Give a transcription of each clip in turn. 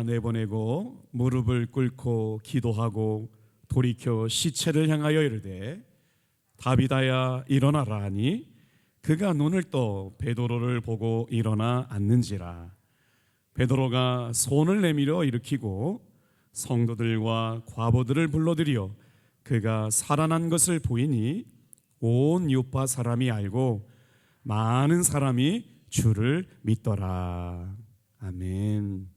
내보내고 무릎을 꿇고 기도하고 돌이켜 시체를 향하여 이르되 다비다야 일어나라 하니 그가 눈을 떠 베드로를 보고 일어나 앉는지라. 베드로가 손을 내밀어 일으키고 성도들과 과부들을 불러들여 그가 살아난 것을 보이니 온 요파 사람이 알고 많은 사람이 주를 믿더라. 아멘.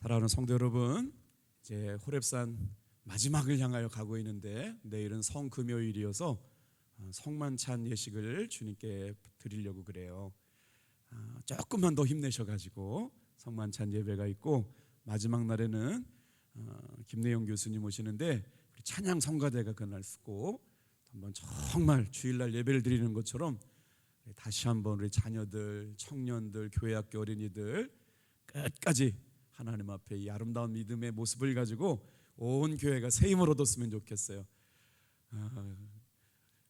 사랑하는 성도 여러분, 이제 호렙산 마지막을 향하여 가고 있는데 내일은 성금요일이어서 성만찬 예식을 주님께 드리려고 그래요. 조금만 더 힘내셔가지고 성만찬 예배가 있고 마지막 날에는 김내영 교수님 오시는데 찬양 성가대가 그날 쓰고 한번 정말 주일날 예배를 드리는 것처럼 다시 한번 우리 자녀들, 청년들, 교회학교 어린이들 끝까지 하나님 앞에 이 아름다운 믿음의 모습을 가지고 온 교회가 새 힘을 얻었으면 좋겠어요.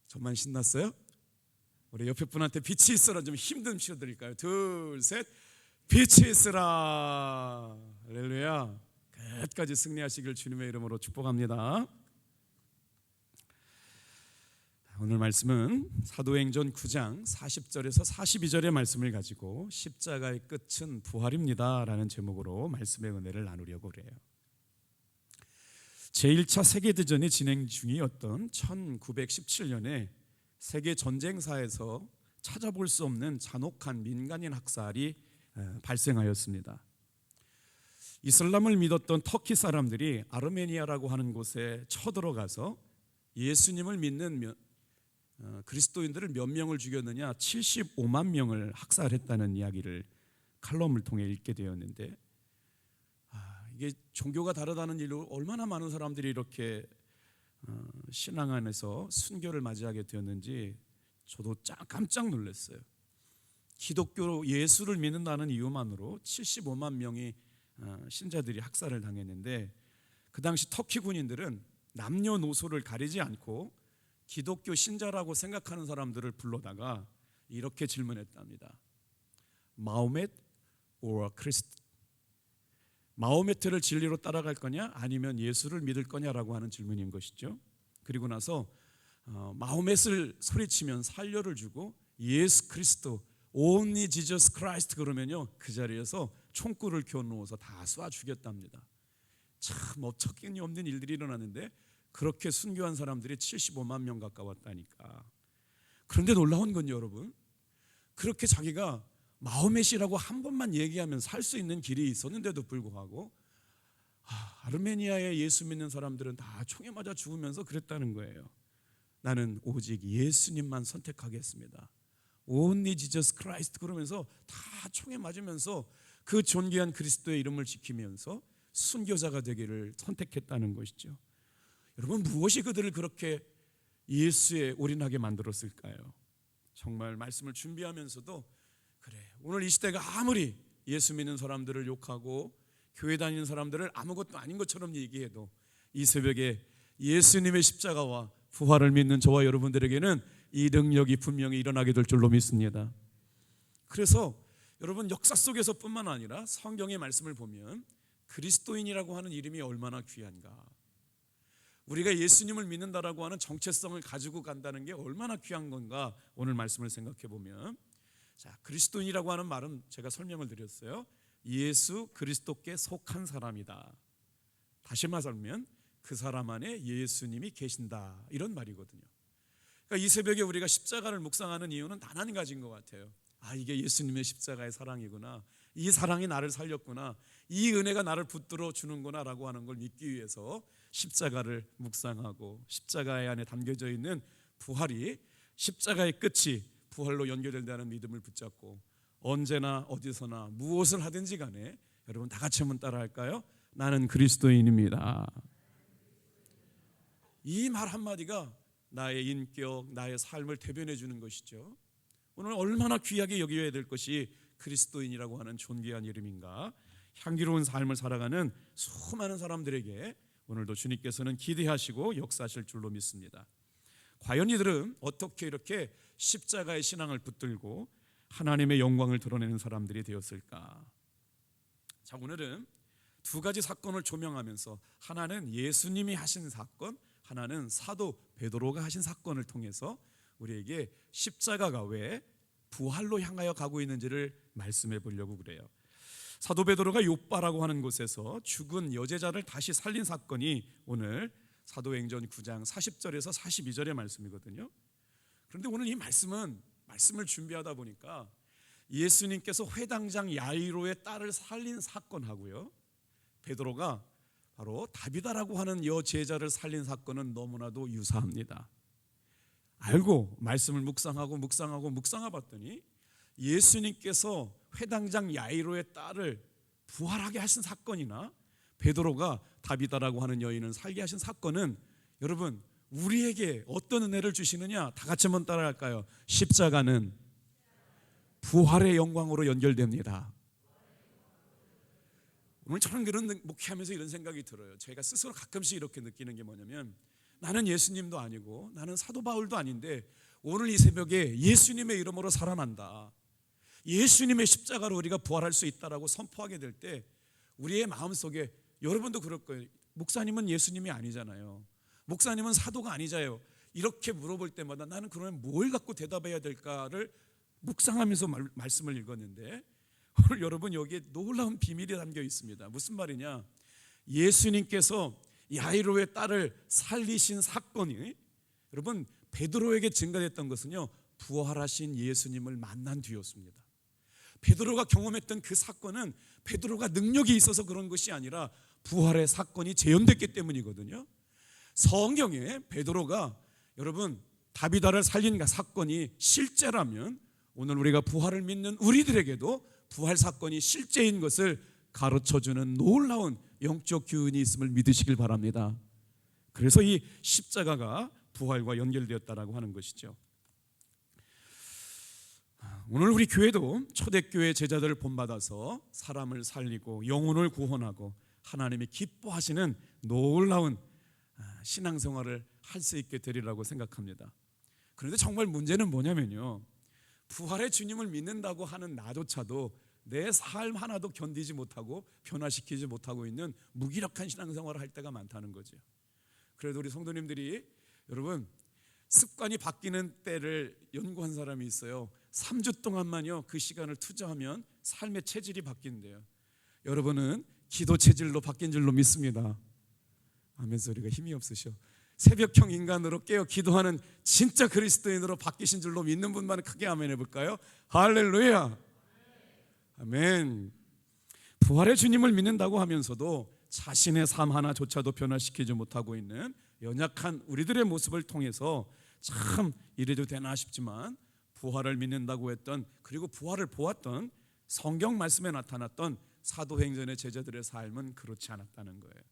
저만 신났어요? 우리 옆에 분한테 빛이 있어라 좀 힘 좀 실어드릴까요? 둘, 셋. 빛이 있으라. 할렐루야. 끝까지 승리하시길 주님의 이름으로 축복합니다. 오늘 말씀은 사도행전 9장 40절에서 42절의 말씀을 가지고 십자가의 끝은 부활입니다 라는 제목으로 말씀의 은혜를 나누려고 그래요. 제1차 세계대전이 진행 중이었던 1917년에 세계 전쟁사에서 찾아볼 수 없는 잔혹한 민간인 학살이 발생하였습니다. 이슬람을 믿었던 터키 사람들이 아르메니아라고 하는 곳에 쳐들어가서 예수님을 믿는 그리스도인들을 몇 명을 죽였느냐 75만 명을 학살했다는 이야기를 칼럼을 통해 읽게 되었는데 이게 종교가 다르다는 일로 얼마나 많은 사람들이 이렇게 신앙 안에서 순교를 맞이하게 되었는지 저도 깜짝 놀랐어요. 기독교 예수를 믿는다는 이유만으로 75만 명의 신자들이 학살을 당했는데 그 당시 터키 군인들은 남녀노소를 가리지 않고 기독교 신자라고 생각하는 사람들을 불러다가 이렇게 질문했답니다. 마호멧 or 크리스트? 마호메트를 진리로 따라갈 거냐 아니면 예수를 믿을 거냐라고 하는 질문인 것이죠. 그리고 나서 마호멧을 소리치면 살려를 주고 예수 그리스도 only Jesus Christ 그러면요 그 자리에서 총구를 겨누어서 다 쏴 죽였답니다. 참 어처구니 없는 일들이 일어났는데 그렇게 순교한 사람들이 75만 명 가까웠다니까. 그런데 놀라운 건 여러분, 그렇게 자기가 마호멧이라고 한 번만 얘기하면 살 수 있는 길이 있었는데도 불구하고 아르메니아에 예수 믿는 사람들은 다 총에 맞아 죽으면서 그랬다는 거예요. 나는 오직 예수님만 선택하겠습니다. Only Jesus Christ 그러면서 다 총에 맞으면서 그 존귀한 그리스도의 이름을 지키면서 순교자가 되기를 선택했다는 것이죠. 여러분, 무엇이 그들을 그렇게 예수에 올인하게 만들었을까요? 정말 말씀을 준비하면서도 그래, 오늘 이 시대가 아무리 예수 믿는 사람들을 욕하고 교회 다니는 사람들을 아무것도 아닌 것처럼 얘기해도 이 새벽에 예수님의 십자가와 부활을 믿는 저와 여러분들에게는 이 능력이 분명히 일어나게 될 줄로 믿습니다. 그래서 여러분, 역사 속에서뿐만 아니라 성경의 말씀을 보면 그리스도인이라고 하는 이름이 얼마나 귀한가, 우리가 예수님을 믿는다라고 하는 정체성을 가지고 간다는 게 얼마나 귀한 건가 오늘 말씀을 생각해 보면, 자, 그리스도인이라고 하는 말은 제가 설명을 드렸어요. 예수 그리스도께 속한 사람이다. 다시 말하면 그 사람 안에 예수님이 계신다, 이런 말이거든요. 그러니까 이 새벽에 우리가 십자가를 묵상하는 이유는 단 한 가지인 것 같아요. 이게 예수님의 십자가의 사랑이구나, 이 사랑이 나를 살렸구나, 이 은혜가 나를 붙들어 주는구나 라고 하는 걸 믿기 위해서 십자가를 묵상하고 십자가의 안에 담겨져 있는 부활이, 십자가의 끝이 부활로 연결된다는 믿음을 붙잡고 언제나 어디서나 무엇을 하든지 간에 여러분 다 같이 한번 따라 할까요? 나는 그리스도인입니다. 이 말 한마디가 나의 인격, 나의 삶을 대변해 주는 것이죠. 오늘 얼마나 귀하게 여겨야 될 것이 그리스도인이라고 하는 존귀한 이름인가. 향기로운 삶을 살아가는 수많은 사람들에게 오늘도 주님께서는 기대하시고 역사하실 줄로 믿습니다. 과연 이들은 어떻게 이렇게 십자가의 신앙을 붙들고 하나님의 영광을 드러내는 사람들이 되었을까? 자, 오늘은 두 가지 사건을 조명하면서 하나는 예수님이 하신 사건, 하나는 사도 베드로가 하신 사건을 통해서 우리에게 십자가가 왜 부활로 향하여 가고 있는지를 말씀해 보려고 그래요. 사도 베드로가 욥바라고 하는 곳에서 죽은 여제자를 다시 살린 사건이 오늘 사도행전 9장 40절에서 42절의 말씀이거든요. 그런데 오늘 이 말씀을 준비하다 보니까 예수님께서 회당장 야이로의 딸을 살린 사건하고요, 베드로가 바로 다비다라고 하는 여제자를 살린 사건은 너무나도 유사합니다. 알고 말씀을 묵상하 봤더니 예수님께서 회당장 야이로의 딸을 부활하게 하신 사건이나 베드로가 다비다라고 하는 여인을 살게 하신 사건은 여러분 우리에게 어떤 은혜를 주시느냐? 다 같이 한번 따라할까요? 십자가는 부활의 영광으로 연결됩니다. 오늘 저는 그런 목회하면서 이런 생각이 들어요. 제가 스스로 가끔씩 이렇게 느끼는 게 뭐냐면, 나는 예수님도 아니고 나는 사도 바울도 아닌데 오늘 이 새벽에 예수님의 이름으로 살아난다, 예수님의 십자가로 우리가 부활할 수 있다라고 선포하게 될 때 우리의 마음속에, 여러분도 그럴 거예요. 목사님은 예수님이 아니잖아요, 목사님은 사도가 아니잖아요. 이렇게 물어볼 때마다 나는 그러면 뭘 갖고 대답해야 될까를 묵상하면서 말씀을 읽었는데, 오늘 여러분 여기에 놀라운 비밀이 담겨 있습니다. 무슨 말이냐? 예수님께서 야이로의 딸을 살리신 사건이 여러분 베드로에게 증가됐던 것은요, 부활하신 예수님을 만난 뒤였습니다. 베드로가 경험했던 그 사건은 베드로가 능력이 있어서 그런 것이 아니라 부활의 사건이 재현됐기 때문이거든요. 성경에 베드로가 여러분 다비다를 살린 사건이 실제라면 오늘 우리가 부활을 믿는 우리들에게도 부활 사건이 실제인 것을 가르쳐주는 놀라운 영적 교훈이 있음을 믿으시길 바랍니다. 그래서 이 십자가가 부활과 연결되었다라고 하는 것이죠. 오늘 우리 교회도 초대교회 제자들을 본받아서 사람을 살리고 영혼을 구원하고 하나님이 기뻐하시는 놀라운 신앙생활을 할 수 있게 되리라고 생각합니다. 그런데 정말 문제는 뭐냐면요, 부활의 주님을 믿는다고 하는 나조차도 내 삶 하나도 견디지 못하고 변화시키지 못하고 있는 무기력한 신앙생활을 할 때가 많다는 거죠. 그래도 우리 성도님들이 여러분 습관이 바뀌는 때를 연구한 사람이 있어요. 3주 동안만요 그 시간을 투자하면 삶의 체질이 바뀐대요. 여러분은 기도 체질로 바뀐 줄로 믿습니다. 아멘 소리가 힘이 없으셔. 새벽형 인간으로 깨어 기도하는 진짜 그리스도인으로 바뀌신 줄로 믿는 분만 크게 아멘 해볼까요? 할렐루야. 아멘. 부활의 주님을 믿는다고 하면서도 자신의 삶 하나조차도 변화시키지 못하고 있는 연약한 우리들의 모습을 통해서 참 이래도 되나 싶지만, 부활을 믿는다고 했던, 그리고 부활을 보았던 성경 말씀에 나타났던 사도행전의 제자들의 삶은 그렇지 않았다는 거예요.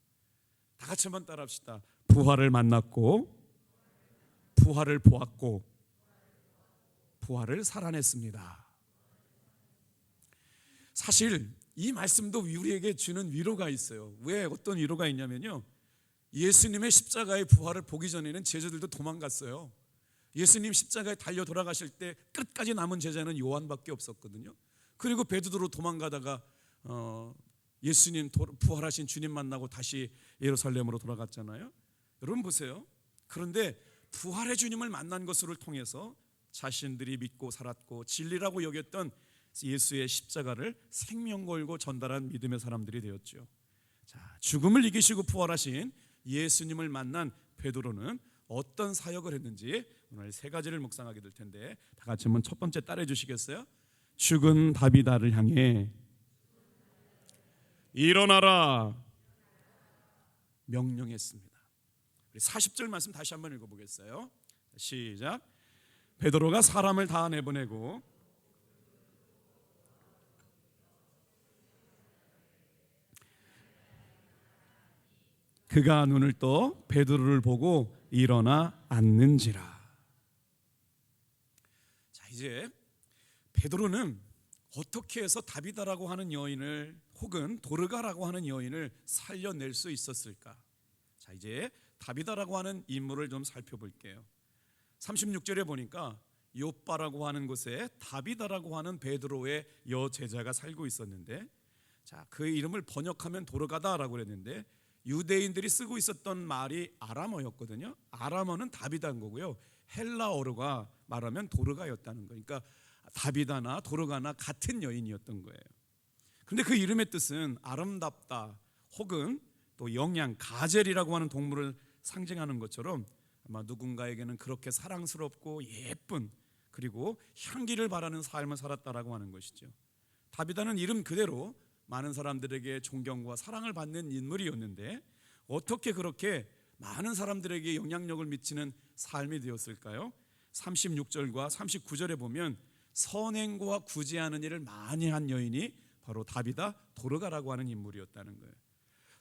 다 같이 한번 따라합시다. 부활을 만났고, 부활을 보았고, 부활을 살아냈습니다. 사실 이 말씀도 우리에게 주는 위로가 있어요. 왜 어떤 위로가 있냐면요, 예수님의 십자가의 부활을 보기 전에는 제자들도 도망갔어요. 예수님 십자가에 달려 돌아가실 때 끝까지 남은 제자는 요한밖에 없었거든요. 그리고 베드로 도망가다가 예수님 부활하신 주님 만나고 다시 예루살렘으로 돌아갔잖아요. 여러분 보세요. 그런데 부활의 주님을 만난 것을 통해서 자신들이 믿고 살았고 진리라고 여겼던 예수의 십자가를 생명 걸고 전달한 믿음의 사람들이 되었죠. 자, 죽음을 이기시고 부활하신 예수님을 만난 베드로는 어떤 사역을 했는지 오늘 세 가지를 묵상하게 될 텐데, 다 같이 한번 첫 번째 따라해 주시겠어요? 죽은 다비다를 향해 일어나라 명령했습니다. 40절 말씀 다시 한번 읽어보겠어요. 시작. 베드로가 사람을 다 내보내고 그가 눈을 떠 베드로를 보고 일어나 앉는지라. 자, 이제 베드로는 어떻게 해서 다비다라고 하는 여인을 혹은 도르가라고 하는 여인을 살려낼 수 있었을까? 자, 이제 다비다라고 하는 인물을 좀 살펴볼게요. 36절에 보니까 욥바라고 하는 곳에 다비다라고 하는 베드로의 여제자가 살고 있었는데, 자, 그 이름을 번역하면 도르가다라고 그랬는데 유대인들이 쓰고 있었던 말이 아람어였거든요. 아람어는 다비다인 거고요. 헬라어가 말하면 도르가였다는 거니까 다비다나 도르가나 같은 여인이었던 거예요. 그런데 그 이름의 뜻은 아름답다 혹은 또 영양, 가젤이라고 하는 동물을 상징하는 것처럼 아마 누군가에게는 그렇게 사랑스럽고 예쁜 그리고 향기를 바라는 삶을 살았다라고 하는 것이죠. 다비다는 이름 그대로 많은 사람들에게 존경과 사랑을 받는 인물이었는데 어떻게 그렇게 많은 사람들에게 영향력을 미치는 삶이 되었을까요? 36절과 39절에 보면 선행과 구제하는 일을 많이 한 여인이 바로 다비다 도르가라고 하는 인물이었다는 거예요.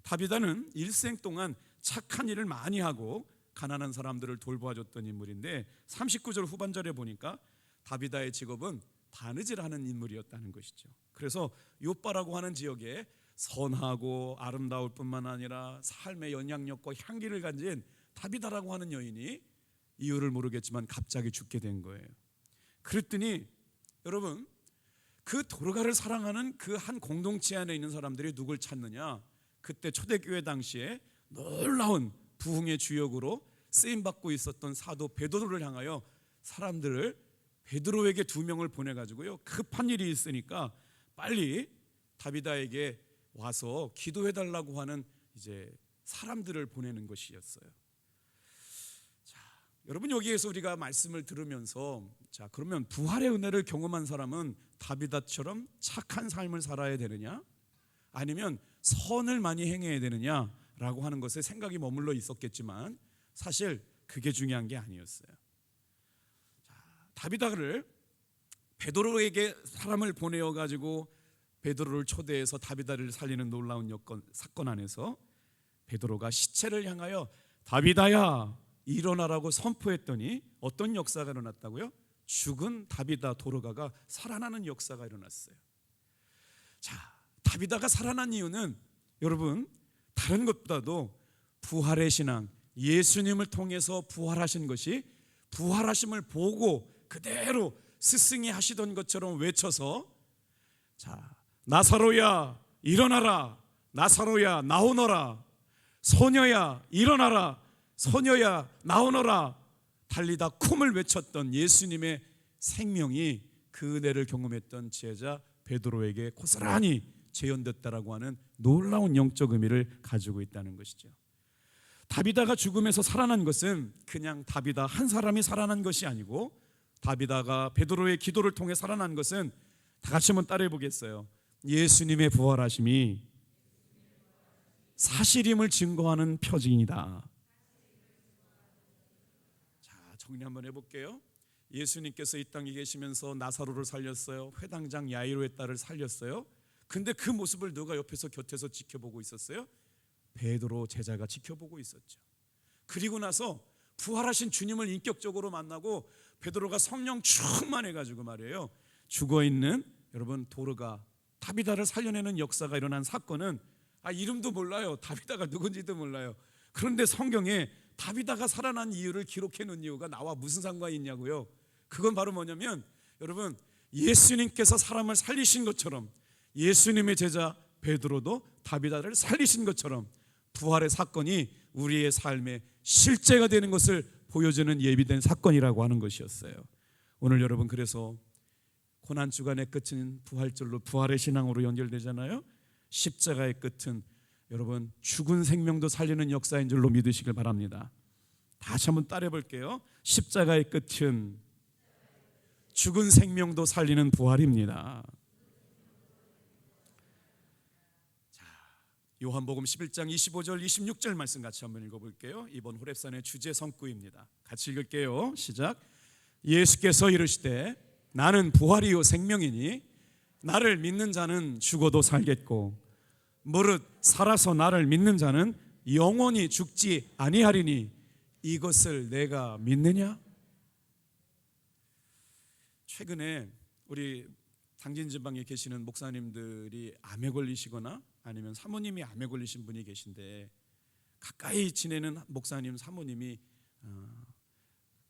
다비다는 일생 동안 착한 일을 많이 하고 가난한 사람들을 돌보아줬던 인물인데 39절 후반절에 보니까 다비다의 직업은 바느질하는 인물이었다는 것이죠. 그래서 요바라고 하는 지역에 선하고 아름다울 뿐만 아니라 삶의 영향력과 향기를 가진 다비다라고 하는 여인이 이유를 모르겠지만 갑자기 죽게 된 거예요. 그랬더니 여러분, 그 도르가를 사랑하는 그 한 공동체 안에 있는 사람들이 누굴 찾느냐? 그때 초대교회 당시에 놀라운 부흥의 주역으로 쓰임받고 있었던 사도 베드로를 향하여 사람들을 베드로에게 2명을 보내가지고요, 급한 일이 있으니까 빨리 다비다에게 와서 기도해달라고 하는 이제 사람들을 보내는 것이었어요. 자, 여러분, 여기에서 우리가 말씀을 들으면서 자, 그러면 부활의 은혜를 경험한 사람은 다비다처럼 착한 삶을 살아야 되느냐, 아니면 선을 많이 행해야 되느냐라고 하는 것에 생각이 머물러 있었겠지만 사실 그게 중요한 게 아니었어요. 다비다를 베드로에게 사람을 보내어 가지고 베드로를 초대해서 다비다를 살리는 놀라운 사건 안에서 베드로가 시체를 향하여 다비다야 일어나라고 선포했더니 어떤 역사가 일어났다고요? 죽은 다비다 도르가가 살아나는 역사가 일어났어요. 자, 다비다가 살아난 이유는 여러분 다른 것보다도 부활의 신앙, 예수님을 통해서 부활하신 것이 부활하심을 보고 그대로 스승이 하시던 것처럼 외쳐서 자, 나사로야 일어나라, 나사로야 나오너라, 소녀야 일어나라, 소녀야 나오너라, 달리다 쿰을 외쳤던 예수님의 생명이 그 은혜를 경험했던 제자 베드로에게 고스란히 재현됐다라고 하는 놀라운 영적 의미를 가지고 있다는 것이죠. 다비다가 죽음에서 살아난 것은 그냥 다비다 한 사람이 살아난 것이 아니고 다비다가 베드로의 기도를 통해 살아난 것은 다 같이 한번 따라해 보겠어요. 예수님의 부활하심이 사실임을 증거하는 표징이다. 자, 정리 한번 해볼게요. 예수님께서 이 땅에 계시면서 나사로를 살렸어요. 회당장 야이로의 딸을 살렸어요. 근데 그 모습을 누가 옆에서 곁에서 지켜보고 있었어요? 베드로 제자가 지켜보고 있었죠. 그리고 나서 부활하신 주님을 인격적으로 만나고 베드로가 성령 충만해가지고 말이에요, 죽어있는 여러분 도르가 다비다를 살려내는 역사가 일어난 사건은 이름도 몰라요. 다비다가 누군지도 몰라요. 그런데 성경에 다비다가 살아난 이유를 기록해 놓은 이유가 나와 무슨 상관이 있냐고요. 그건 바로 뭐냐면 여러분, 예수님께서 사람을 살리신 것처럼 예수님의 제자 베드로도 다비다를 살리신 것처럼 부활의 사건이 우리의 삶의 실제가 되는 것을 보여주는 예비된 사건이라고 하는 것이었어요. 오늘 여러분, 그래서 고난주간의 끝은 부활절로 부활의 신앙으로 연결되잖아요. 십자가의 끝은 여러분 죽은 생명도 살리는 역사인 줄로 믿으시길 바랍니다. 다시 한번 따라해 볼게요. 십자가의 끝은 죽은 생명도 살리는 부활입니다. 자, 요한복음 11장 25절 26절 말씀 같이 한번 읽어볼게요. 이번 호렙산의 주제 성구입니다. 같이 읽을게요. 시작. 예수께서 이르시되 나는 부활이요 생명이니 나를 믿는 자는 죽어도 살겠고 무릇 살아서 나를 믿는 자는 영원히 죽지 아니하리니 이것을 내가 믿느냐? 최근에 우리 당진지방에 계시는 목사님들이 암에 걸리시거나 아니면 사모님이 암에 걸리신 분이 계신데 가까이 지내는 목사님 사모님이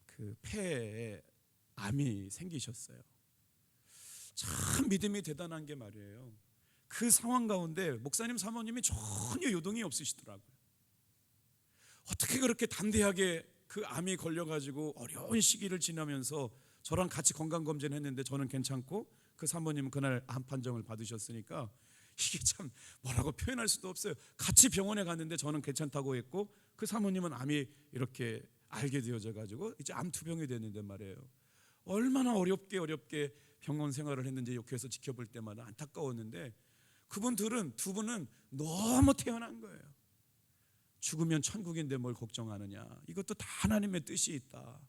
그 폐에 암이 생기셨어요. 참 믿음이 대단한 게 말이에요. 그 상황 가운데 목사님 사모님이 전혀 요동이 없으시더라고요. 어떻게 그렇게 담대하게 그 암이 걸려가지고 어려운 시기를 지나면서 저랑 같이 건강검진했는데 저는 괜찮고 그 사모님은 그날 암 판정을 받으셨으니까 이게 참 뭐라고 표현할 수도 없어요. 같이 병원에 갔는데 저는 괜찮다고 했고 그 사모님은 암이 이렇게 알게 되어져 가지고 이제 암 투병이 됐는데 말이에요. 얼마나 어렵게 병원 생활을 했는지 옆에서 지켜볼 때마다 안타까웠는데 그분들은 두 분은 너무 태어난 거예요. 죽으면 천국인데 뭘 걱정하느냐. 이것도 다 하나님의 뜻이 있다.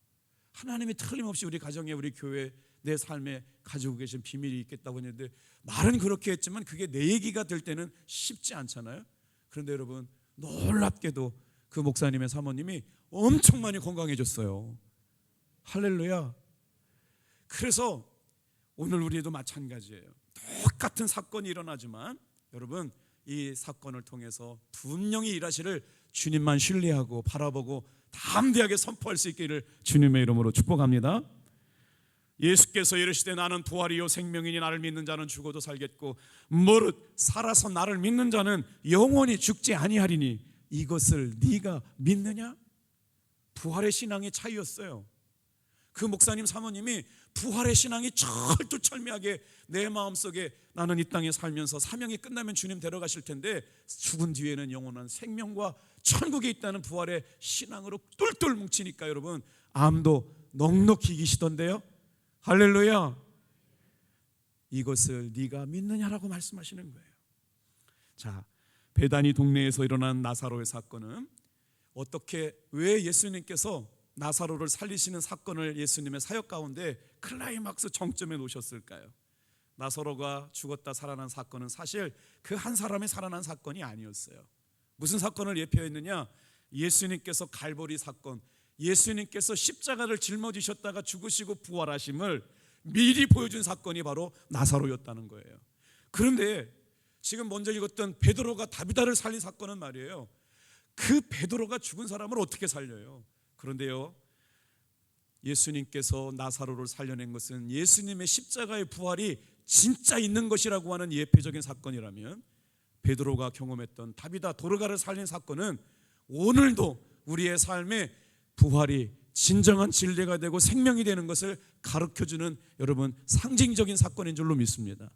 하나님이 틀림없이 우리 가정에 우리 교회 내 삶에 가지고 계신 비밀이 있겠다고 했는데 말은 그렇게 했지만 그게 내 얘기가 될 때는 쉽지 않잖아요. 그런데 여러분 놀랍게도 그 목사님의 사모님이 엄청 많이 건강해졌어요. 할렐루야. 그래서 오늘 우리도 마찬가지예요. 똑같은 사건이 일어나지만 여러분 이 사건을 통해서 분명히 일하시를 주님만 신뢰하고 바라보고 담대하게 선포할 수 있기를 주님의 이름으로 축복합니다. 예수께서 이르시되 나는 부활이요 생명이니 나를 믿는 자는 죽어도 살겠고 무릇 살아서 나를 믿는 자는 영원히 죽지 아니하리니 이것을 네가 믿느냐? 부활의 신앙의 차이였어요. 그 목사님 사모님이 부활의 신앙이 철두철미하게 내 마음속에 나는 이 땅에 살면서 사명이 끝나면 주님 데려가실 텐데 죽은 뒤에는 영원한 생명과 천국에 있다는 부활의 신앙으로 똘똘 뭉치니까 여러분 암도 넉넉히 이기시던데요. 할렐루야. 이것을 네가 믿느냐라고 말씀하시는 거예요. 자, 베다니 동네에서 일어난 나사로의 사건은 어떻게 왜 예수님께서 나사로를 살리시는 사건을 예수님의 사역 가운데 클라이막스 정점에 놓으셨을까요? 나사로가 죽었다 살아난 사건은 사실 그 한 사람이 살아난 사건이 아니었어요. 무슨 사건을 예표했느냐? 예수님께서 갈보리 사건, 예수님께서 십자가를 짊어지셨다가 죽으시고 부활하심을 미리 보여준 사건이 바로 나사로였다는 거예요. 그런데 지금 먼저 읽었던 베드로가 다비다를 살린 사건은 말이에요. 그 베드로가 죽은 사람을 어떻게 살려요? 그런데요, 예수님께서 나사로를 살려낸 것은 예수님의 십자가의 부활이 진짜 있는 것이라고 하는 예표적인 사건이라면 베드로가 경험했던 다비다 도르가를 살린 사건은 오늘도 우리의 삶에 부활이 진정한 진리가 되고 생명이 되는 것을 가르쳐주는 여러분 상징적인 사건인 줄로 믿습니다.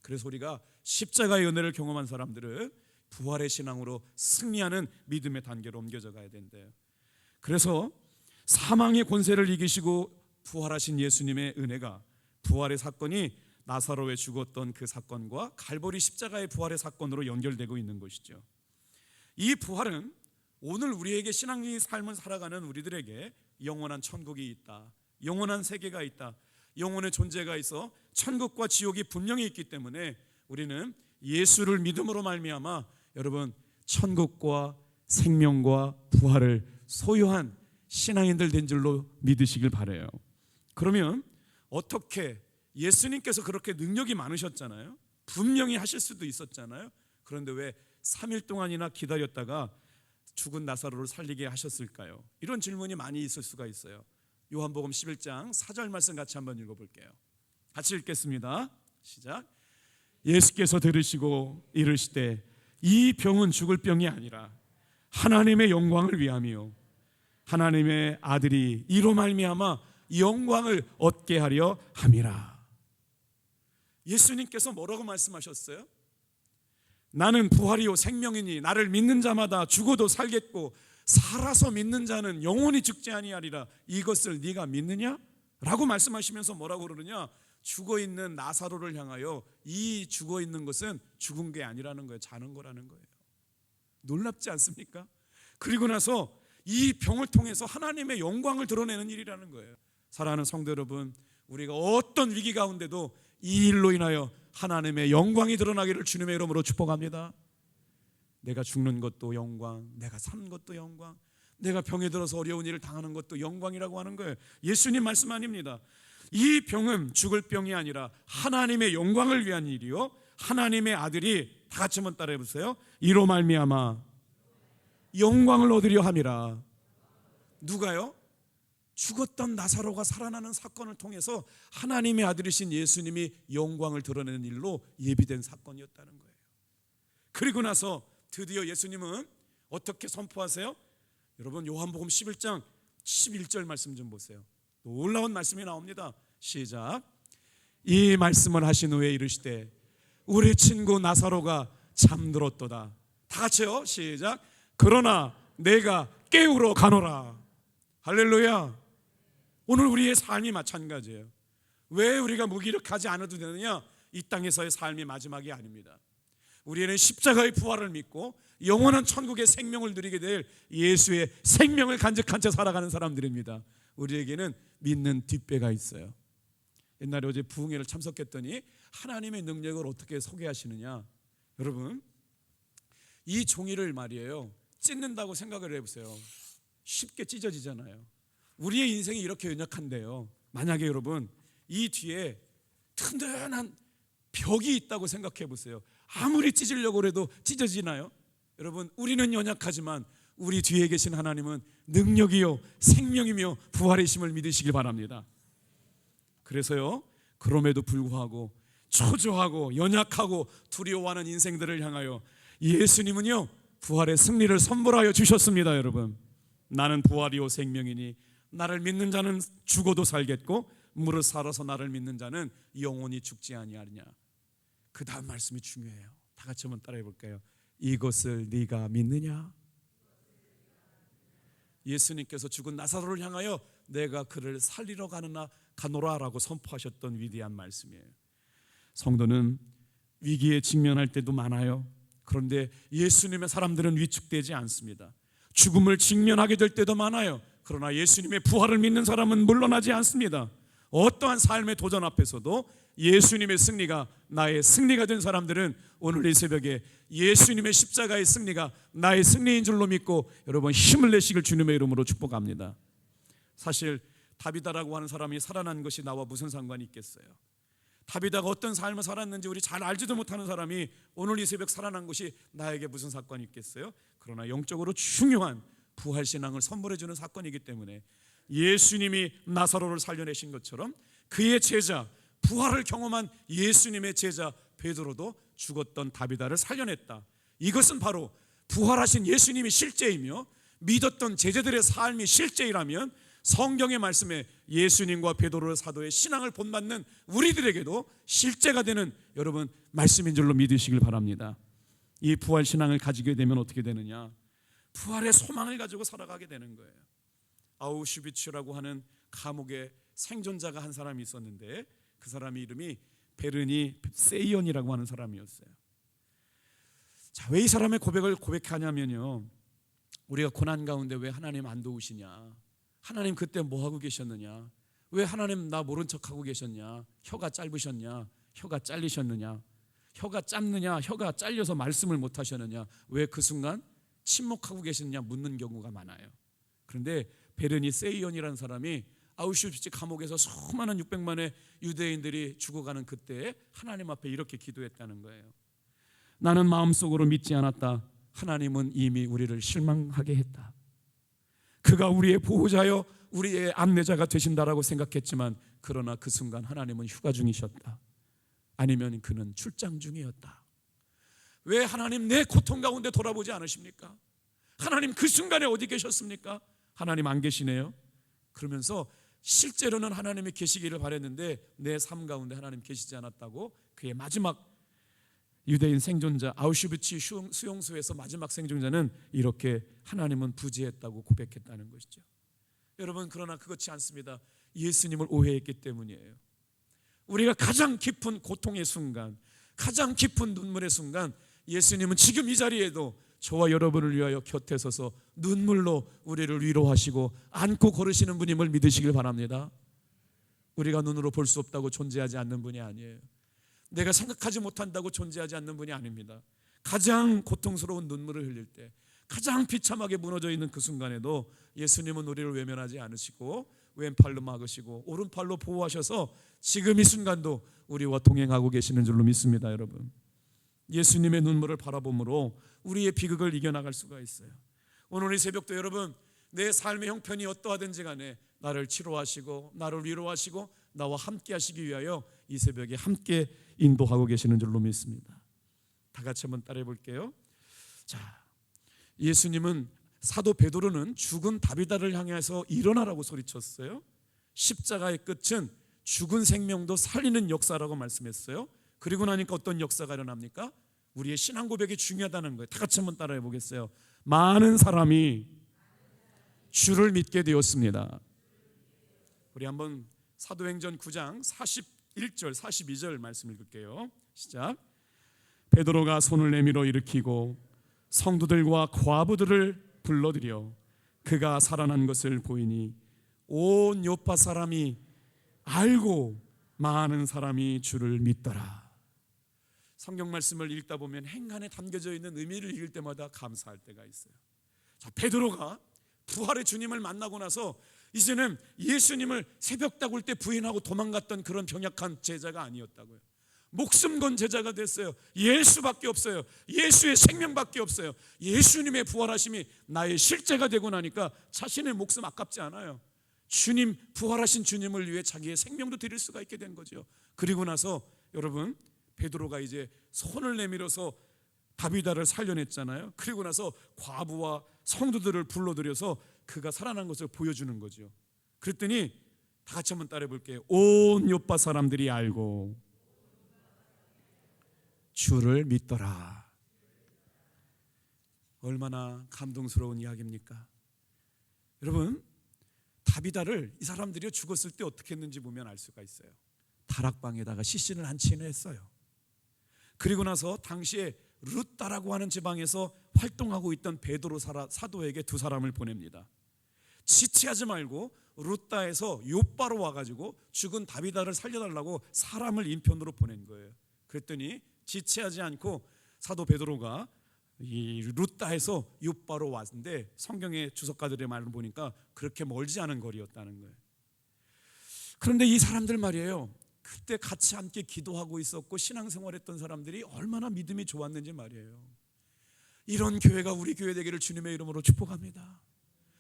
그래서 우리가 십자가의 은혜를 경험한 사람들은 부활의 신앙으로 승리하는 믿음의 단계로 옮겨져 가야 된대요. 그래서 사망의 권세를 이기시고 부활하신 예수님의 은혜가 부활의 사건이 나사로의 죽었던 그 사건과 갈보리 십자가의 부활의 사건으로 연결되고 있는 것이죠. 이 부활은 오늘 우리에게 신앙의 삶을 살아가는 우리들에게 영원한 천국이 있다, 영원한 세계가 있다, 영혼의 존재가 있어 천국과 지옥이 분명히 있기 때문에 우리는 예수를 믿음으로 말미암아 여러분 천국과 생명과 부활을 소유한 신앙인들 된 줄로 믿으시길 바라요. 그러면 어떻게 예수님께서 그렇게 능력이 많으셨잖아요. 분명히 하실 수도 있었잖아요. 그런데 왜 3일 동안이나 기다렸다가 죽은 나사로를 살리게 하셨을까요? 이런 질문이 많이 있을 수가 있어요. 요한복음 11장 4절 말씀 같이 한번 읽어볼게요. 같이 읽겠습니다. 시작. 예수께서 들으시고 이르시되 이 병은 죽을 병이 아니라 하나님의 영광을 위함이요 하나님의 아들이 이로 말미암아 영광을 얻게 하려 함이라. 예수님께서 뭐라고 말씀하셨어요? 나는 부활이요 생명이니 나를 믿는 자마다 죽어도 살겠고 살아서 믿는 자는 영원히 죽지 아니하리라. 이것을 네가 믿느냐? 라고 말씀하시면서 뭐라고 그러느냐? 죽어있는 나사로를 향하여 이 죽어있는 것은 죽은 게 아니라는 거예요. 자는 거라는 거예요. 놀랍지 않습니까? 그리고 나서 이 병을 통해서 하나님의 영광을 드러내는 일이라는 거예요. 사랑하는 성도 여러분, 우리가 어떤 위기 가운데도 이 일로 인하여 하나님의 영광이 드러나기를 주님의 이름으로 축복합니다. 내가 죽는 것도 영광, 내가 사는 것도 영광, 내가 병에 들어서 어려운 일을 당하는 것도 영광이라고 하는 거예요. 예수님 말씀 아닙니다. 이 병은 죽을 병이 아니라 하나님의 영광을 위한 일이요 하나님의 아들이, 다 같이 한번 따라해 보세요. 이로 말미암아 영광을 얻으려 함이라. 누가요? 죽었던 나사로가 살아나는 사건을 통해서 하나님의 아들이신 예수님이 영광을 드러내는 일로 예비된 사건이었다는 거예요. 그리고 나서 드디어 예수님은 어떻게 선포하세요? 여러분 요한복음 11장 11절 말씀 좀 보세요. 놀라운 말씀이 나옵니다. 시작. 이 말씀을 하신 후에 이르시되 우리 친구 나사로가 잠들었도다. 다 같이요. 시작. 그러나 내가 깨우러 가노라. 할렐루야. 오늘 우리의 삶이 마찬가지예요. 왜 우리가 무기력하지 않아도 되느냐? 이 땅에서의 삶이 마지막이 아닙니다. 우리는 십자가의 부활을 믿고 영원한 천국의 생명을 누리게 될 예수의 생명을 간직한 채 살아가는 사람들입니다. 우리에게는 믿는 뒷배가 있어요. 옛날에 어제 부흥회를 참석했더니 하나님의 능력을 어떻게 소개하시느냐. 여러분 이 종이를 말이에요 찢는다고 생각을 해보세요. 쉽게 찢어지잖아요. 우리의 인생이 이렇게 연약한데요, 만약에 여러분 이 뒤에 튼튼한 벽이 있다고 생각해 보세요. 아무리 찢으려고 해도 찢어지나요? 여러분 우리는 연약하지만 우리 뒤에 계신 하나님은 능력이요 생명이며 부활이심을 믿으시길 바랍니다. 그래서요 그럼에도 불구하고 초조하고 연약하고 두려워하는 인생들을 향하여 예수님은요 부활의 승리를 선물하여 주셨습니다. 여러분 나는 부활이요 생명이니 나를 믿는 자는 죽어도 살겠고 무릇 살아서 나를 믿는 자는 영원히 죽지 아니하리냐. 그 다음 말씀이 중요해요. 다 같이 한번 따라해 볼까요? 이것을 네가 믿느냐? 예수님께서 죽은 나사로를 향하여 내가 그를 살리러 가노라라고 선포하셨던 위대한 말씀이에요. 성도는 위기에 직면할 때도 많아요. 그런데 예수님의 사람들은 위축되지 않습니다. 죽음을 직면하게 될 때도 많아요. 그러나 예수님의 부활을 믿는 사람은 물러나지 않습니다. 어떠한 삶의 도전 앞에서도 예수님의 승리가 나의 승리가 된 사람들은 오늘 이 새벽에 예수님의 십자가의 승리가 나의 승리인 줄로 믿고 여러분 힘을 내시길 주님의 이름으로 축복합니다. 사실 다비다라고 하는 사람이 살아난 것이 나와 무슨 상관이 있겠어요? 다비다가 어떤 삶을 살았는지 우리 잘 알지도 못하는 사람이 오늘 이 새벽 살아난 것이 나에게 무슨 사건이 있겠어요? 그러나 영적으로 중요한 부활신앙을 선물해 주는 사건이기 때문에 예수님이 나사로를 살려내신 것처럼 그의 제자, 부활을 경험한 예수님의 제자 베드로도 죽었던 다비다를 살려냈다. 이것은 바로 부활하신 예수님이 실제이며 믿었던 제자들의 삶이 실제이라면 성경의 말씀에 예수님과 베드로의 사도의 신앙을 본받는 우리들에게도 실제가 되는 여러분 말씀인 줄로 믿으시길 바랍니다. 이 부활 신앙을 가지게 되면 어떻게 되느냐? 부활의 소망을 가지고 살아가게 되는 거예요. 아우슈비츠라고 하는 감옥에 생존자가 한 사람이 있었는데 그 사람의 이름이 베르니 세이언이라고 하는 사람이었어요. 자, 왜 이 사람의 고백을 고백하냐면요, 우리가 고난 가운데 왜 하나님 안 도우시냐, 하나님 그때 뭐 하고 계셨느냐, 왜 하나님 나 모른 척하고 계셨냐, 혀가 짧으셨냐, 혀가 잘리셨느냐, 혀가 짧느냐, 혀가 잘려서 말씀을 못 하셨느냐, 왜 그 순간 침묵하고 계셨느냐 묻는 경우가 많아요. 그런데 베르니 세이언이라는 사람이 아우슈비츠 감옥에서 수많은 600만의 유대인들이 죽어가는 그때 하나님 앞에 이렇게 기도했다는 거예요. 나는 마음속으로 믿지 않았다. 하나님은 이미 우리를 실망하게 했다. 그가 우리의 보호자여 우리의 안내자가 되신다라고 생각했지만 그러나 그 순간 하나님은 휴가 중이셨다. 아니면 그는 출장 중이었다. 왜 하나님 내 고통 가운데 돌아보지 않으십니까? 하나님 그 순간에 어디 계셨습니까? 하나님 안 계시네요. 그러면서 실제로는 하나님이 계시기를 바랬는데 내 삶 가운데 하나님 계시지 않았다고 그의 마지막 유대인 생존자 아우슈비츠 수용소에서 마지막 생존자는 이렇게 하나님은 부재했다고 고백했다는 것이죠. 여러분 그러나 그렇지 않습니다. 예수님을 오해했기 때문이에요. 우리가 가장 깊은 고통의 순간, 가장 깊은 눈물의 순간 예수님은 지금 이 자리에도 저와 여러분을 위하여 곁에 서서 눈물로 우리를 위로하시고 안고 걸으시는 분임을 믿으시길 바랍니다. 우리가 눈으로 볼 수 없다고 존재하지 않는 분이 아니에요. 내가 생각하지 못한다고 존재하지 않는 분이 아닙니다. 가장 고통스러운 눈물을 흘릴 때, 가장 비참하게 무너져 있는 그 순간에도 예수님은 우리를 외면하지 않으시고 왼팔로 막으시고 오른팔로 보호하셔서 지금 이 순간도 우리와 동행하고 계시는 줄로 믿습니다. 여러분 예수님의 눈물을 바라봄으로 우리의 비극을 이겨나갈 수가 있어요. 오늘 이 새벽도 여러분 내 삶의 형편이 어떠하든지 간에 나를 치료하시고 나를 위로하시고 나와 함께 하시기 위하여 이 새벽에 함께 인도하고 계시는 줄로 믿습니다. 다 같이 한번 따라해 볼게요. 자, 예수님은 사도 베드로는 죽은 다비다를 향해서 일어나라고 소리쳤어요. 십자가의 끝은 죽은 생명도 살리는 역사라고 말씀했어요. 그리고 나니까 어떤 역사가 일어납니까? 우리의 신앙 고백이 중요하다는 거예요. 다 같이 한번 따라해 보겠어요. 많은 사람이 주를 믿게 되었습니다. 우리 한번 사도행전 9장 41절 42절 말씀 읽을게요. 시작. 베드로가 손을 내밀어 일으키고 성도들과 과부들을 불러들여 그가 살아난 것을 보이니 온 요파 사람이 알고 많은 사람이 주를 믿더라. 성경 말씀을 읽다 보면 행간에 담겨져 있는 의미를 읽을 때마다 감사할 때가 있어요. 자, 베드로가 부활의 주님을 만나고 나서 이제는 예수님을 새벽 다굴 때 부인하고 도망갔던 그런 병약한 제자가 아니었다고요. 목숨 건 제자가 됐어요. 예수밖에 없어요. 예수의 생명밖에 없어요. 예수님의 부활하심이 나의 실제가 되고 나니까 자신의 목숨 아깝지 않아요. 주님, 부활하신 주님을 위해 자기의 생명도 드릴 수가 있게 된 거죠. 그리고 나서 여러분, 베드로가 이제 손을 내밀어서 다비다를 살려냈잖아요. 그리고 나서 과부와 성도들을 불러들여서 그가 살아난 것을 보여주는 거죠. 그랬더니 다 같이 한번 따라해 볼게요. 온 요파 사람들이 알고 주를 믿더라. 얼마나 감동스러운 이야기입니까? 여러분, 다비다를 이 사람들이 죽었을 때 어떻게 했는지 보면 알 수가 있어요. 다락방에다가 시신을 안치는 했어요. 그리고 나서 당시에 루따라고 하는 지방에서 활동하고 있던 베드로 사도에게 두 사람을 보냅니다. 지체하지 말고 루따에서 요바로 와가지고 죽은 다비다를 살려달라고 사람을 인편으로 보낸 거예요. 그랬더니 지체하지 않고 사도 베드로가 이 루따에서 요바로 왔는데 성경의 주석가들의 말을 보니까 그렇게 멀지 않은 거리였다는 거예요. 그런데 이 사람들 말이에요, 그때 같이 함께 기도하고 있었고 신앙생활했던 사람들이 얼마나 믿음이 좋았는지 말이에요. 이런 교회가 우리 교회 되기를 주님의 이름으로 축복합니다.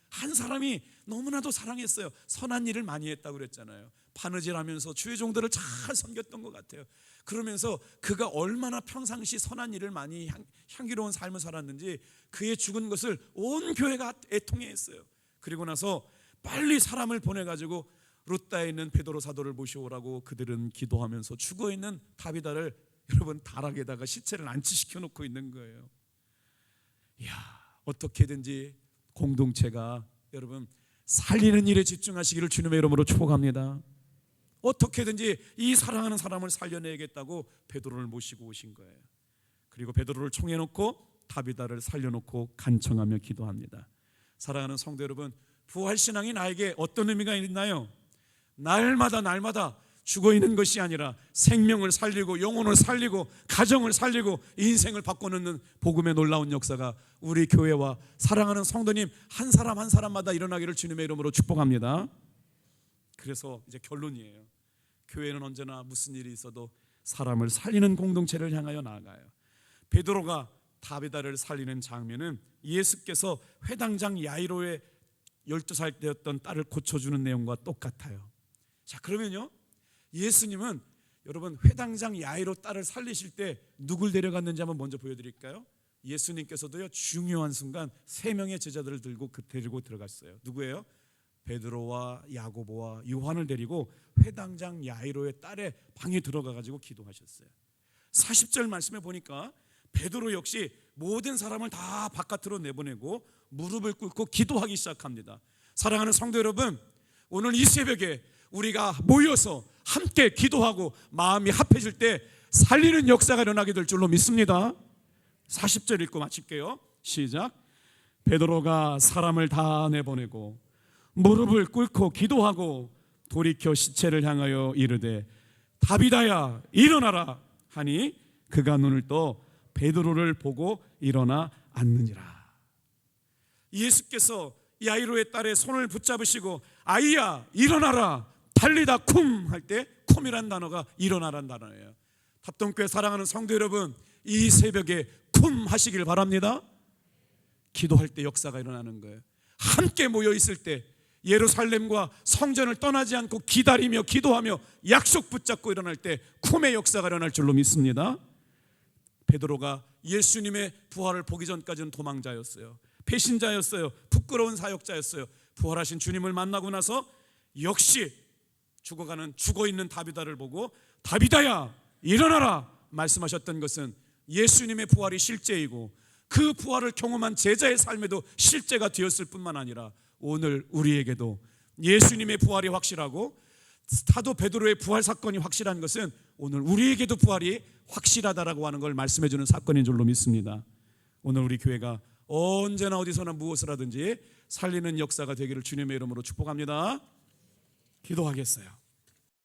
한 사람이 너무나도 사랑했어요. 선한 일을 많이 했다고 그랬잖아요. 바느질하면서 주의 종들을 잘 섬겼던 것 같아요. 그러면서 그가 얼마나 평상시 선한 일을 많이 향기로운 삶을 살았는지 그의 죽은 것을 온 교회가 애통해했어요. 그리고 나서 빨리 사람을 보내가지고 루따에 있는 베드로 사도를 모셔오라고 그들은 기도하면서 죽어있는 다비다를 여러분 다락에다가 시체를 안치시켜 놓고 있는 거예요. 이야, 어떻게든지 공동체가 여러분 살리는 일에 집중하시기를 주님의 이름으로 축복합니다. 어떻게든지 이 사랑하는 사람을 살려내야겠다고 베드로를 모시고 오신 거예요. 그리고 베드로를 총해놓고 다비다를 살려놓고 간청하며 기도합니다. 사랑하는 성도 여러분, 부활신앙이 나에게 어떤 의미가 있나요? 날마다 죽어있는 것이 아니라 생명을 살리고 영혼을 살리고 가정을 살리고 인생을 바꿔놓는 복음의 놀라운 역사가 우리 교회와 사랑하는 성도님 한 사람 한 사람마다 일어나기를 주님의 이름으로 축복합니다. 그래서 이제 결론이에요. 교회는 언제나 무슨 일이 있어도 사람을 살리는 공동체를 향하여 나아가요. 베드로가 다비다를 살리는 장면은 예수께서 회당장 야이로의 12살 때였던 딸을 고쳐주는 내용과 똑같아요. 자, 그러면요, 예수님은 여러분 회당장 야이로 딸을 살리실 때 누굴 데려갔는지 한번 먼저 보여드릴까요? 예수님께서도요 중요한 순간 3명의 제자들을 데리고 들어갔어요. 누구예요? 베드로와 야고보와 요한을 데리고 회당장 야이로의 딸의 방에 들어가가지고 기도하셨어요. 40절 말씀에 보니까 베드로 역시 모든 사람을 다 바깥으로 내보내고 무릎을 꿇고 기도하기 시작합니다. 사랑하는 성도 여러분, 오늘 이 새벽에 우리가 모여서 함께 기도하고 마음이 합해질 때 살리는 역사가 일어나게 될 줄로 믿습니다. 40절 읽고 마칠게요. 시작. 베드로가 사람을 다 내보내고 무릎을 꿇고 기도하고 돌이켜 시체를 향하여 이르되 다비다야 일어나라 하니 그가 눈을 떠 베드로를 보고 일어나 앉느니라. 예수께서 야이로의 딸의 손을 붙잡으시고 아이야 일어나라 달리다 쿰 할 때 쿰이란 단어가 일어나란 단어예요. 합동교회 사랑하는 성도 여러분, 이 새벽에 쿰 하시길 바랍니다. 기도할 때 역사가 일어나는 거예요. 함께 모여 있을 때 예루살렘과 성전을 떠나지 않고 기다리며 기도하며 약속 붙잡고 일어날 때 쿰의 역사가 일어날 줄로 믿습니다. 베드로가 예수님의 부활을 보기 전까지는 도망자였어요. 배신자였어요. 부끄러운 사역자였어요. 부활하신 주님을 만나고 나서 역시 죽어있는 다비다를 보고 다비다야 일어나라 말씀하셨던 것은 예수님의 부활이 실제이고 그 부활을 경험한 제자의 삶에도 실제가 되었을 뿐만 아니라 오늘 우리에게도 예수님의 부활이 확실하고 사도 베드로의 부활 사건이 확실한 것은 오늘 우리에게도 부활이 확실하다라고 하는 걸 말씀해 주는 사건인 줄로 믿습니다. 오늘 우리 교회가 언제나 어디서나 무엇을 하든지 살리는 역사가 되기를 주님의 이름으로 축복합니다. 기도하겠어요.